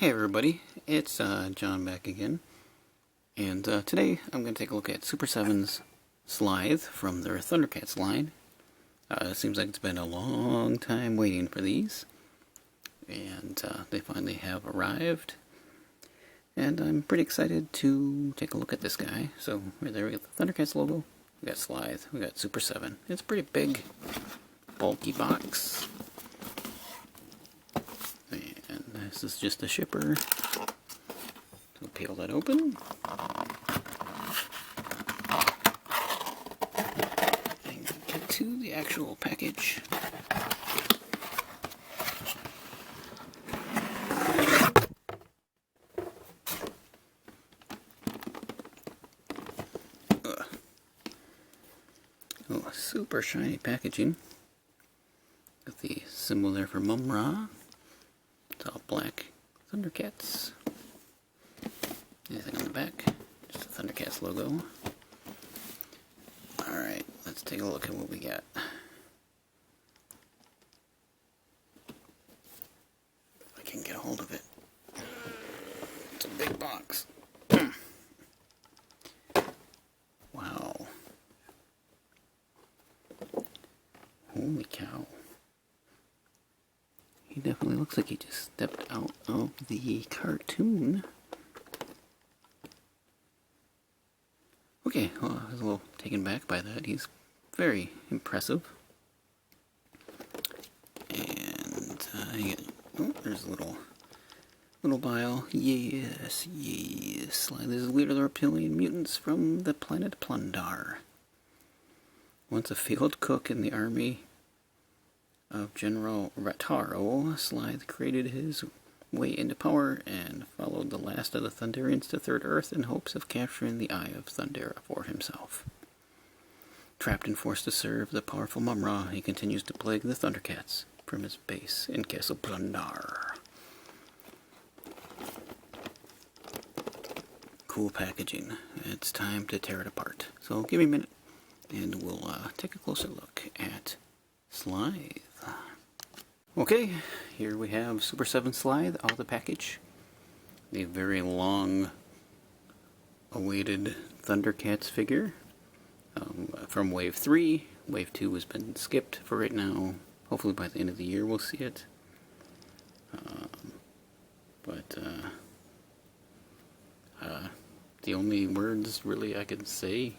Hey everybody, it's John back again, and today I'm going to take a look at Super7's SLITHE from their THUNDERCATS line. It seems like it's been a long time waiting for these, and they finally have arrived, and I'm pretty excited to take a look at this guy. So right there we got the THUNDERCATS logo, we got SLITHE, we got Super7. It's a pretty big, bulky box. This is just a shipper. So peel that open. And get to the actual package. Oh, super shiny packaging. Got the symbol there for Mumra. It's all black. THUNDERCATS. Anything on the back? Just a THUNDERCATS logo. Alright, let's take a look at what we got. If I can get a hold of it. It's a big box. Wow. Holy cow. He definitely looks like he just stepped out of the cartoon. Okay, well, I was a little taken back by that. He's very impressive. And there's a little vial. Yes. SLITHE is the leader of the reptilian mutants from the planet Plundar. Once a field cook in the army of General Rataro, SLITHE created his way into power and followed the last of the Thunderians to Third Earth in hopes of capturing the Eye of Thundera for himself. Trapped and forced to serve the powerful Mumra, he continues to plague the THUNDERCATS from his base in Castle Plundar. Cool packaging. It's time to tear it apart. So give me a minute and we'll take a closer look at SLITHE. Okay, here we have Super7 SLITHE out of the package. The very long awaited THUNDERCATS figure from Wave 3. Wave 2 has been skipped for right now. Hopefully by the end of the year we'll see it. The only words really I can say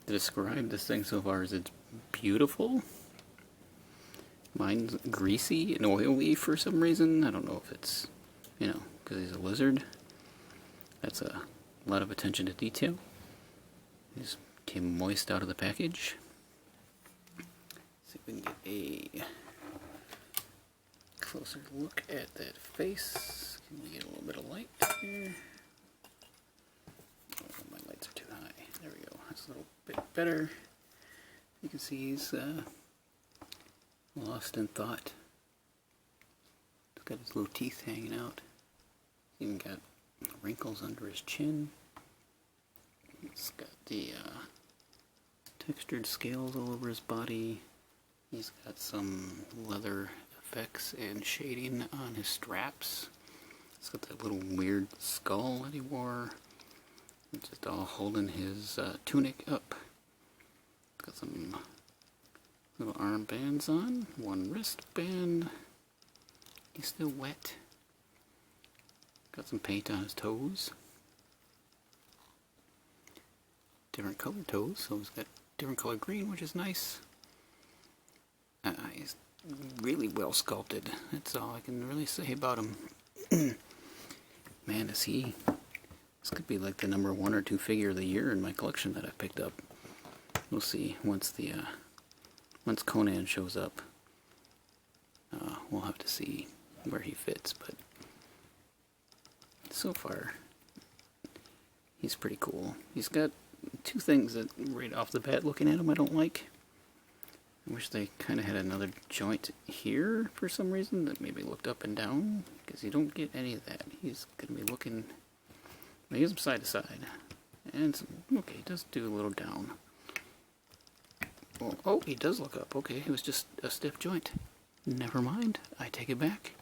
to describe this thing so far is it's beautiful. Mine's greasy and oily for some reason. I don't know if it's, because he's a lizard. That's a lot of attention to detail. He just came moist out of the package. See if we can get a closer look at that face. Can we get a little bit of light here? Oh, my lights are too high. There we go. That's a little bit better. You can see he's lost in thought. He's got his little teeth hanging out. He's even got wrinkles under his chin. He's got the textured scales all over his body. He's got some leather effects and shading on his straps. He's got that little weird skull that he wore. It's just all holding his tunic up. Got some little armbands on, one wristband. He's still wet. Got some paint on his toes. Different colored toes, so he's got different color green, which is nice. He's really well sculpted. That's all I can really say about him. Man, is he... This could be like the number 1 or 2 figure of the year in my collection that I picked up. We'll see once the once Conan shows up. We'll have to see where he fits, but so far he's pretty cool. He's got 2 things that right off the bat looking at him I don't like. I wish they kind of had another joint here for some reason that maybe looked up and down, because you don't get any of that. He's going to be looking... He's side to side. And okay, he does do a little down. Well, oh, he does look up. Okay, it was just a stiff joint. Never mind. I take it back.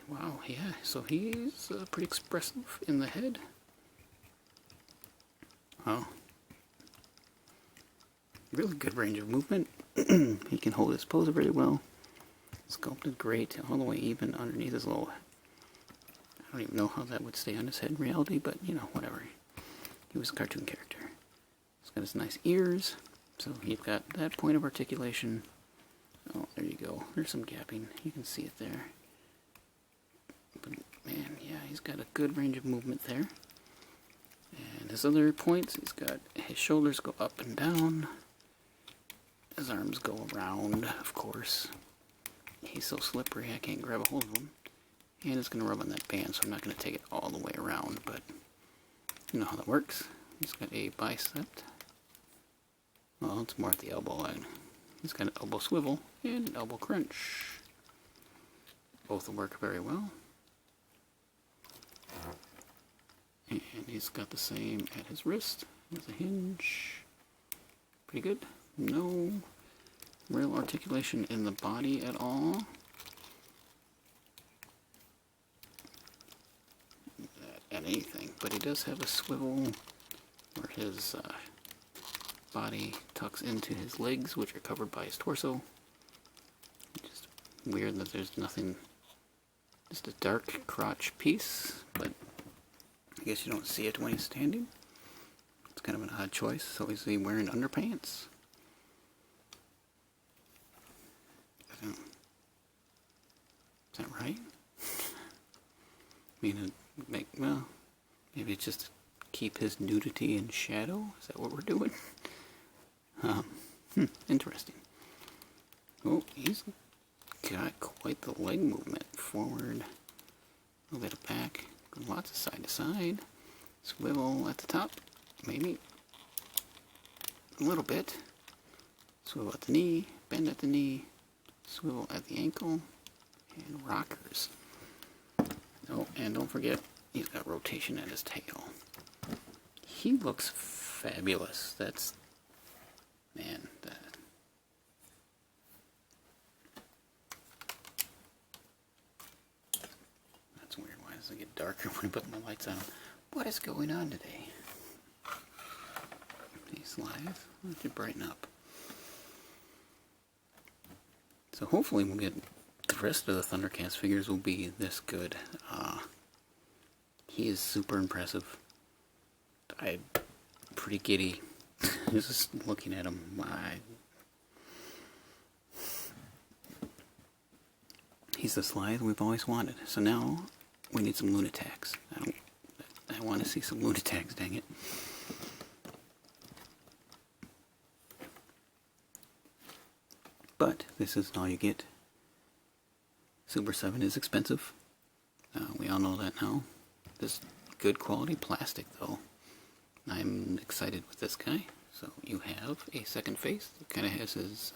Wow, yeah, so he's pretty expressive in the head. Wow. Really good range of movement. He can hold his pose really well. Sculpted great, all the way even underneath his little... I don't even know how that would stay on his head in reality, but, you know, whatever. He was a cartoon character. He's got his nice ears, so he's got that point of articulation. Oh, there you go. There's some gapping. You can see it there. But, man, yeah, he's got a good range of movement there. And his other points, he's got his shoulders go up and down. His arms go around, of course. He's so slippery, I can't grab a hold of him. And it's going to rub on that band, so I'm not going to take it all the way around, but you know how that works. He's got a bicep. Well, it's more at the elbow line. He's got an elbow swivel and an elbow crunch. Both will work very well. And he's got the same at his wrist. There's a hinge. Pretty good. No real articulation in the body at all. At anything, but he does have a swivel where his body tucks into his legs, which are covered by his torso. Just weird that there's nothing, just a dark crotch piece, but I guess you don't see it when he's standing. It's kind of an odd choice. So is he wearing underpants? Is that right? I mean, well, maybe it's just to keep his nudity in shadow. Is that what we're doing? Interesting. Oh, he's got quite the leg movement. Forward, a little bit of back, lots of side to side. Swivel at the top, maybe. A little bit. Swivel at the knee, bend at the knee, swivel at the ankle, and rockers. Oh, and don't forget, he's got rotation at his tail. He looks fabulous. That's, man, that's weird. Why does it get darker when I put my lights on? What is going on today? These live, let you brighten up. So hopefully we'll get the rest of the Thundercats figures will be this good. He is super impressive. I'm pretty giddy just looking at him. He's the Slithe we've always wanted. So now we need some Lunatics. I want to see some Lunatics, dang it. But this isn't all you get. Super 7 is expensive. We all know that now. This good quality plastic, though. I'm excited with this guy. So you have a second face that kind of has his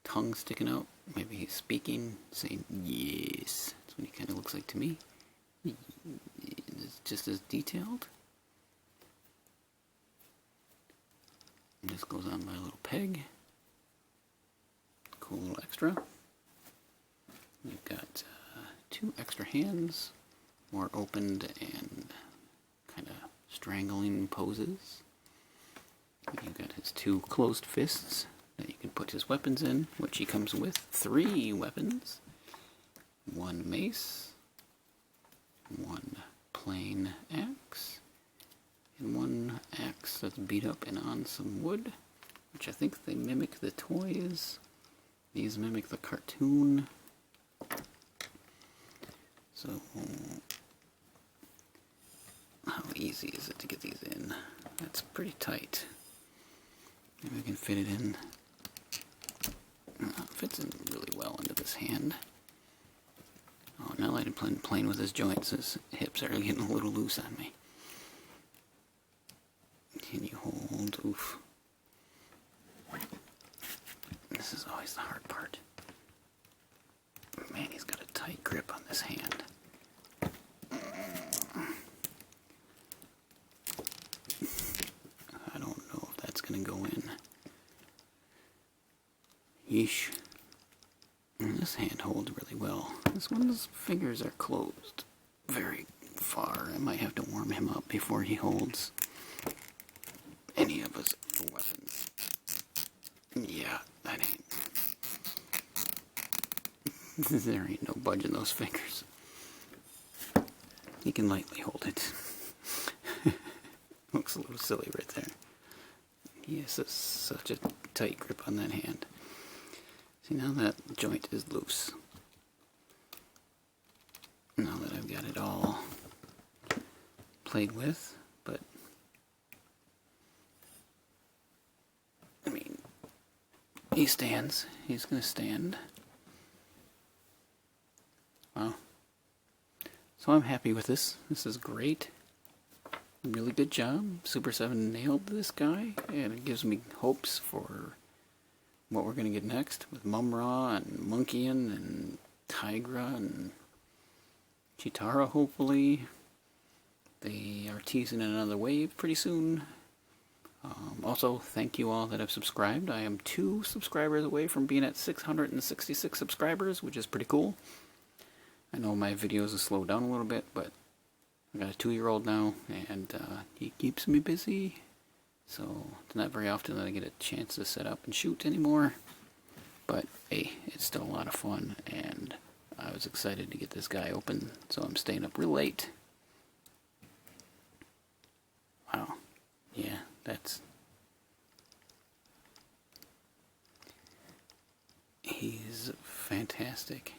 tongue sticking out. Maybe he's speaking, saying yes. That's what he kind of looks like to me. It's just as detailed. And this goes on by a little peg. Cool little extra. We've got 2 extra hands, more opened and kind of strangling poses. You've got his 2 closed fists that you can put his weapons in, which he comes with 3 weapons. 1 mace, 1 plain axe, and 1 axe that's beat up and on some wood, which I think they mimic the toys. These mimic the cartoon. So, how easy is it to get these in? That's pretty tight. Maybe we can fit it in. Fits in really well into this hand. Oh, now that I'm playing with his joints, his hips are getting a little loose on me. Can you hold? Oof. This is always the hard part. Man, he's got a tight grip on this hand. I don't know if that's going to go in. Yeesh. And this this hand holds really well. This one's fingers are closed very far. I might have to warm him up before he holds any of his weapons. Yeah, that ain't. There ain't no budge in those fingers. He can lightly hold it. Looks a little silly right there. He has such a tight grip on that hand. See, now that joint is loose. Now that I've got it all played with, but I mean, he stands. He's gonna stand. Wow. So I'm happy with this. This is great. Really good job. Super7 nailed this guy, and it gives me hopes for what we're going to get next with Mumra and Monkeyan and Tigra and Chitara, hopefully. They are teasing another wave pretty soon. Also, thank you all that have subscribed. I am 2 subscribers away from being at 666 subscribers, which is pretty cool. I know my videos have slowed down a little bit, but I got a 2-year-old now, and he keeps me busy, so it's not very often that I get a chance to set up and shoot anymore. But hey, it's still a lot of fun, and I was excited to get this guy open, so I'm staying up real late. Wow, yeah, he's fantastic.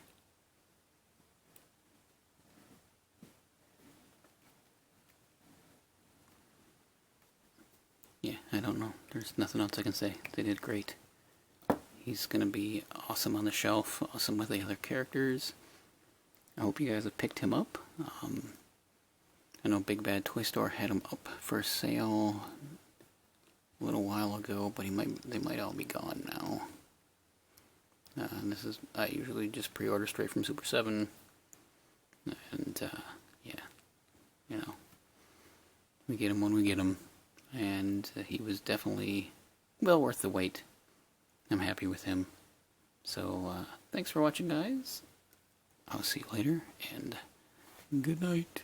Yeah, I don't know. There's nothing else I can say. They did great. He's going to be awesome on the shelf, awesome with the other characters. I hope you guys have picked him up. I know Big Bad Toy Store had him up for sale a little while ago, but they might all be gone now. And this is, I usually just pre-order straight from Super7. And, yeah, you know, we get him when we get him. And he was definitely well worth the wait. I'm happy with him. So, thanks for watching, guys. I'll see you later, and good night.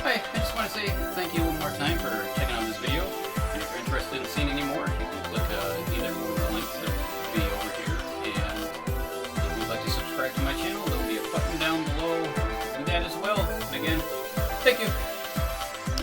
Hi, I just want to say thank you one more time for checking out this video. And if you're interested in seeing any more, you can click either one of the links that will be over here. And if you'd like to subscribe to my channel, there will be a button down below. Do that as well. And again, thank you.